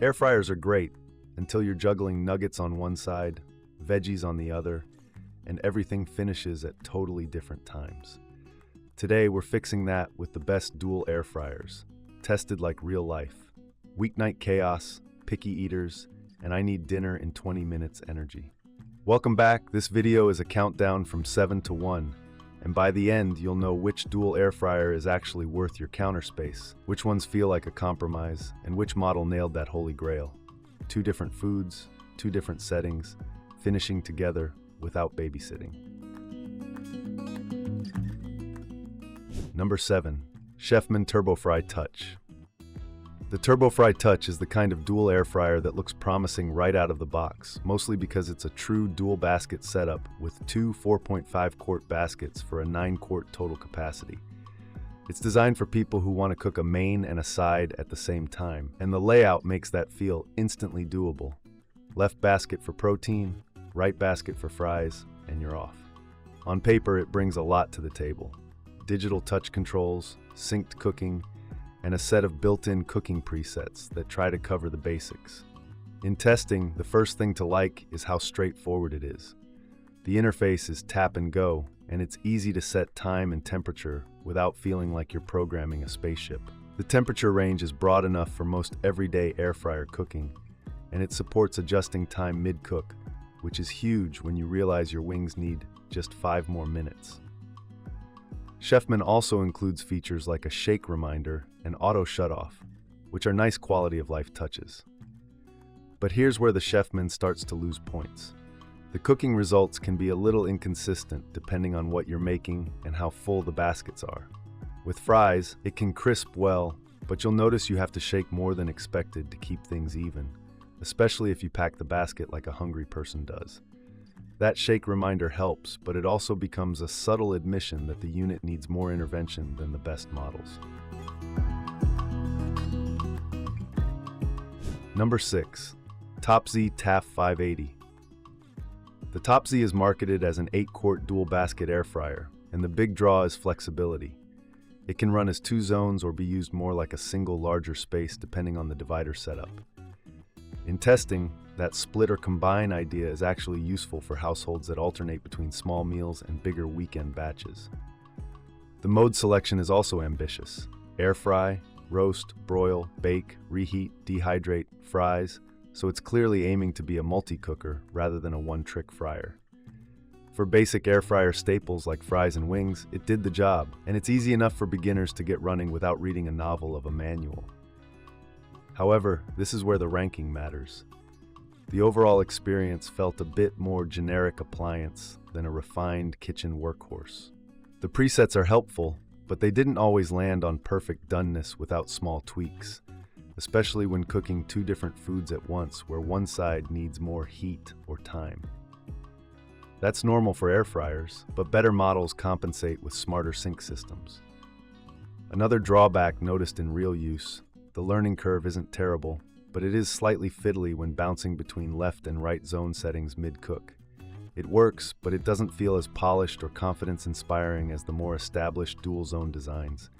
Air fryers are great until you're juggling nuggets on one side, veggies on the other, and everything finishes at totally different times. Today, we're fixing that with the best dual air fryers, tested like real life. Weeknight chaos, picky eaters, and I need dinner in 20 minutes energy. Welcome back. This video is a countdown from 7 to 1, and by the end, you'll know which dual air fryer is actually worth your counter space, which ones feel like a compromise, and which model nailed that holy grail. 2 different foods, 2 different settings, finishing together without babysitting. Number 7. Chefman TurboFry Touch. The TurboFry Touch is the kind of dual air fryer that looks promising right out of the box, mostly because it's a true dual basket setup with 2 4.5 quart baskets for a 9 quart total capacity. It's designed for people who want to cook a main and a side at the same time, and the layout makes that feel instantly doable. Left basket for protein, right basket for fries, and you're off. On paper, it brings a lot to the table. Digital touch controls, synced cooking, and a set of built-in cooking presets that try to cover the basics. In testing, the first thing to like is how straightforward it is. The interface is tap and go, and it's easy to set time and temperature without feeling like you're programming a spaceship. The temperature range is broad enough for most everyday air fryer cooking, and it supports adjusting time mid-cook, which is huge when you realize your wings need just 5 more minutes. Chefman also includes features like a shake reminder and auto shutoff, which are nice quality of life touches. But here's where the Chefman starts to lose points. The cooking results can be a little inconsistent depending on what you're making and how full the baskets are. With fries, it can crisp well, but you'll notice you have to shake more than expected to keep things even, especially if you pack the basket like a hungry person does. That shake reminder helps, but it also becomes a subtle admission that the unit needs more intervention than the best models. Number 6. Topzee TAF-580. The Topzee is marketed as an 8-quart dual basket air fryer, and the big draw is flexibility. It can run as 2 zones or be used more like a single larger space depending on the divider setup. In testing, that split or combine idea is actually useful for households that alternate between small meals and bigger weekend batches. The mode selection is also ambitious. Air fry, roast, broil, bake, reheat, dehydrate, fries, so it's clearly aiming to be a multi-cooker rather than a one-trick fryer. For basic air fryer staples like fries and wings, it did the job, and it's easy enough for beginners to get running without reading a novel of a manual. However, this is where the ranking matters. The overall experience felt a bit more generic appliance than a refined kitchen workhorse. The presets are helpful, but they didn't always land on perfect doneness without small tweaks, especially when cooking 2 different foods at once where one side needs more heat or time. That's normal for air fryers, but better models compensate with smarter sync systems. Another drawback noticed in real use: the learning curve isn't terrible, but it is slightly fiddly when bouncing between left and right zone settings mid-cook. It works, but it doesn't feel as polished or confidence-inspiring as the more established dual-zone designs.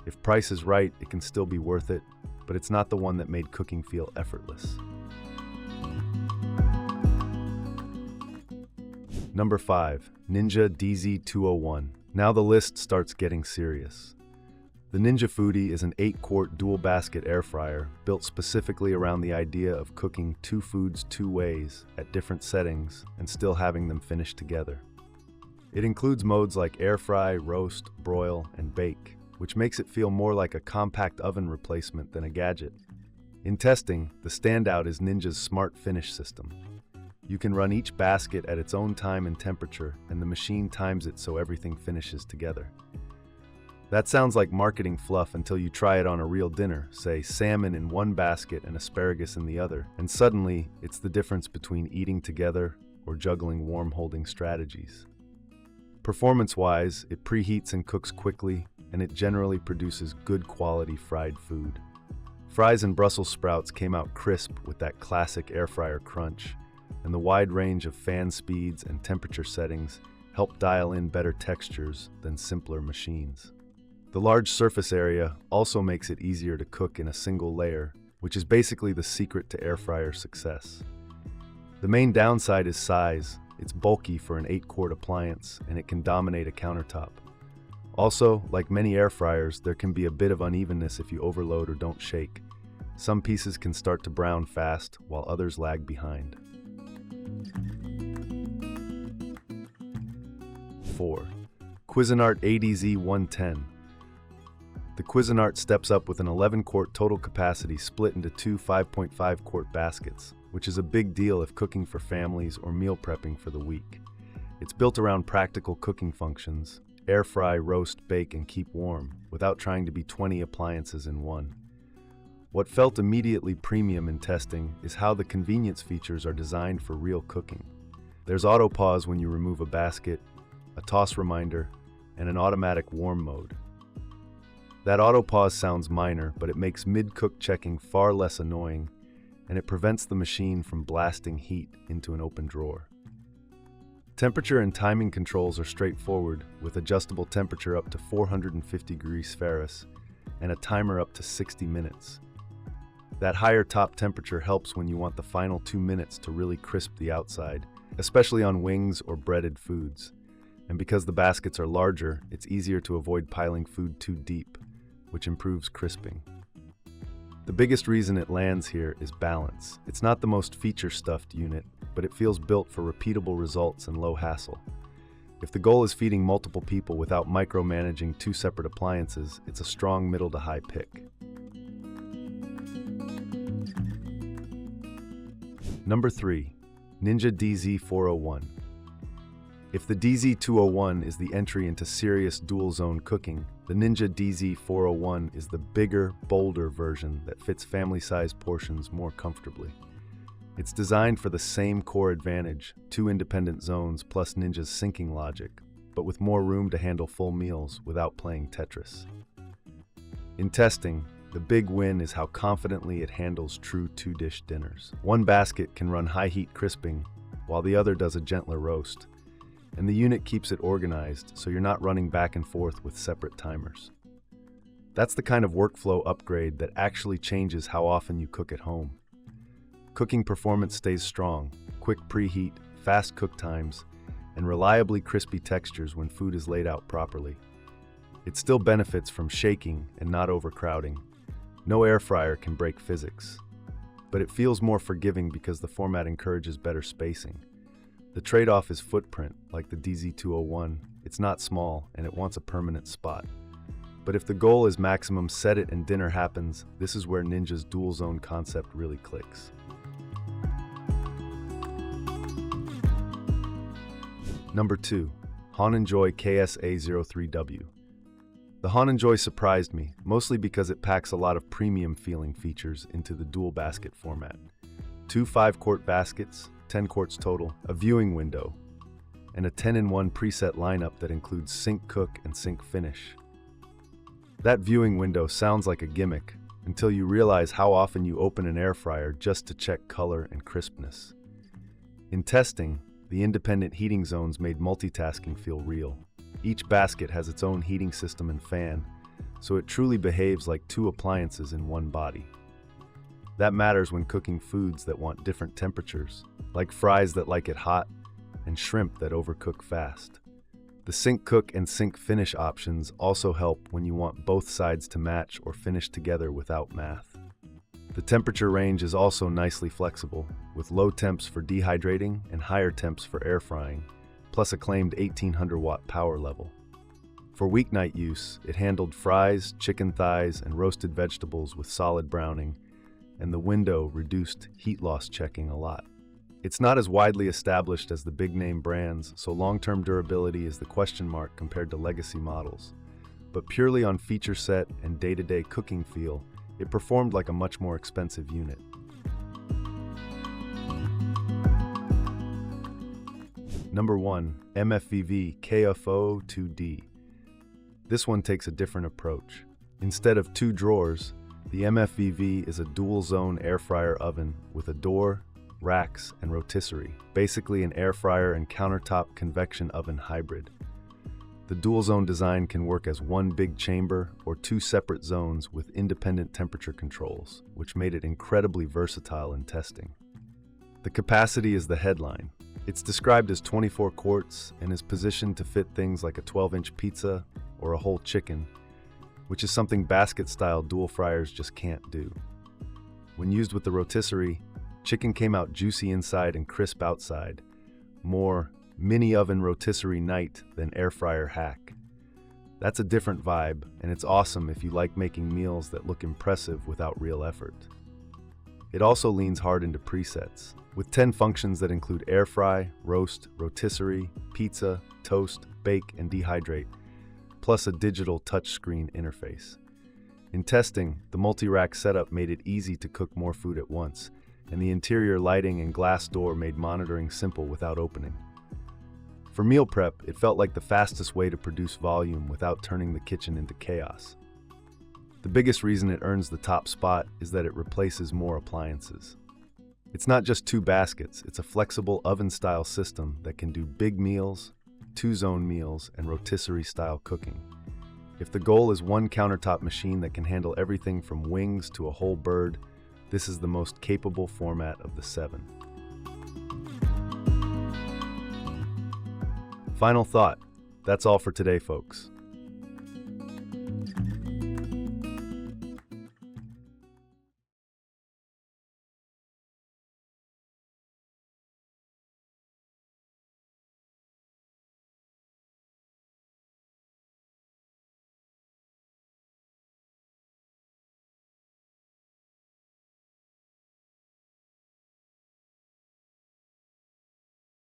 If price is right, it can still be worth it, but it's not the one that made cooking feel effortless. Number 5. Ninja DZ-201. Now the list starts getting serious. The Ninja Foodi is an 8-quart dual basket air fryer built specifically around the idea of cooking 2 foods 2 ways at different settings and still having them finish together. It includes modes like air fry, roast, broil, and bake, which makes it feel more like a compact oven replacement than a gadget. In testing, the standout is Ninja's Smart Finish system. You can run each basket at its own time and temperature, and the machine times it so everything finishes together. That sounds like marketing fluff until you try it on a real dinner, say salmon in one basket and asparagus in the other, and suddenly it's the difference between eating together or juggling warm holding strategies. Performance-wise, it preheats and cooks quickly, and it generally produces good quality fried food. Fries and Brussels sprouts came out crisp with that classic air fryer crunch, and the wide range of fan speeds and temperature settings help dial in better textures than simpler machines. The large surface area also makes it easier to cook in a single layer, which is basically the secret to air fryer success. The main downside is size. It's bulky for an 8-quart appliance, and it can dominate a countertop. Also, like many air fryers, there can be a bit of unevenness if you overload or don't shake. Some pieces can start to brown fast, while others lag behind. 4. Cuisinart ADZ-110. The Cuisinart steps up with an 11-quart total capacity split into two 5.5-quart baskets, which is a big deal if cooking for families or meal prepping for the week. It's built around practical cooking functions: air fry, roast, bake, and keep warm, without trying to be 20 appliances in one. What felt immediately premium in testing is how the convenience features are designed for real cooking. There's auto pause when you remove a basket, a toss reminder, and an automatic warm mode. That auto pause sounds minor, but it makes mid-cook checking far less annoying, and it prevents the machine from blasting heat into an open drawer. Temperature and timing controls are straightforward, with adjustable temperature up to 450 degrees Fahrenheit and a timer up to 60 minutes. That higher top temperature helps when you want the final 2 minutes to really crisp the outside, especially on wings or breaded foods. And because the baskets are larger, it's easier to avoid piling food too deep, which improves crisping. The biggest reason it lands here is balance. It's not the most feature-stuffed unit, but it feels built for repeatable results and low hassle. If the goal is feeding multiple people without micromanaging 2 separate appliances, it's a strong middle to high pick. Number 3. Ninja DZ-401. If the DZ-201 is the entry into serious dual-zone cooking, the Ninja DZ-401 is the bigger, bolder version that fits family-sized portions more comfortably. It's designed for the same core advantage, 2 independent zones plus Ninja's syncing logic, but with more room to handle full meals without playing Tetris. In testing, the big win is how confidently it handles true 2-dish dinners. One basket can run high-heat crisping, while the other does a gentler roast, and the unit keeps it organized so you're not running back and forth with separate timers. That's the kind of workflow upgrade that actually changes how often you cook at home. Cooking performance stays strong: quick preheat, fast cook times, and reliably crispy textures when food is laid out properly. It still benefits from shaking and not overcrowding. No air fryer can break physics. But it feels more forgiving because the format encourages better spacing. The trade-off is footprint. Like the DZ-201, it's not small and it wants a permanent spot. But if the goal is maximum set it and dinner happens, this is where Ninja's dual zone concept really clicks. Number 2. HoninJoy KS-A03W. The HoninJoy surprised me, mostly because it packs a lot of premium feeling features into the dual basket format. 2 5-quart baskets, 10 quarts total, a viewing window, and a 10-in-1 preset lineup that includes sync cook and sync finish. That viewing window sounds like a gimmick until you realize how often you open an air fryer just to check color and crispness. In testing, the independent heating zones made multitasking feel real. Each basket has its own heating system and fan, so it truly behaves like 2 appliances in one body. That matters when cooking foods that want different temperatures, like fries that like it hot and shrimp that overcook fast. The sync cook and sync finish options also help when you want both sides to match or finish together without math. The temperature range is also nicely flexible, with low temps for dehydrating and higher temps for air frying, plus a claimed 1800-watt power level. For weeknight use, it handled fries, chicken thighs, and roasted vegetables with solid browning, and the window reduced heat loss checking a lot. It's not as widely established as the big-name brands, so long-term durability is the question mark compared to legacy models. But purely on feature set and day-to-day cooking feel, it performed like a much more expensive unit. Number 1. MFVV KF02D. This one takes a different approach. Instead of 2 drawers, the MFVV is a dual-zone air fryer oven with a door, racks, and rotisserie, basically an air fryer and countertop convection oven hybrid. The The dual-zone design can work as one big chamber or two separate zones with independent temperature controls, which made it incredibly versatile in testing. The capacity is the headline. It's described as 24 quarts and is positioned to fit things like a 12-inch pizza or a whole chicken, which is something basket-style dual fryers just can't do. When used with the rotisserie, chicken came out juicy inside and crisp outside. More mini oven rotisserie night than air fryer hack. That's a different vibe, and it's awesome if you like making meals that look impressive without real effort. It also leans hard into presets, with 10 functions that include air fry, roast, rotisserie, pizza, toast, bake, and dehydrate, plus a digital touchscreen interface. In testing, the multi-rack setup made it easy to cook more food at once, and the interior lighting and glass door made monitoring simple without opening. For meal prep, it felt like the fastest way to produce volume without turning the kitchen into chaos. The biggest reason it earns the top spot is that it replaces more appliances. It's not just two baskets, it's a flexible oven-style system that can do big meals, two-zone meals, and rotisserie-style cooking. If the goal is one countertop machine that can handle everything from wings to a whole bird, this is the most capable format of the 7. Final thought, that's all for today, folks.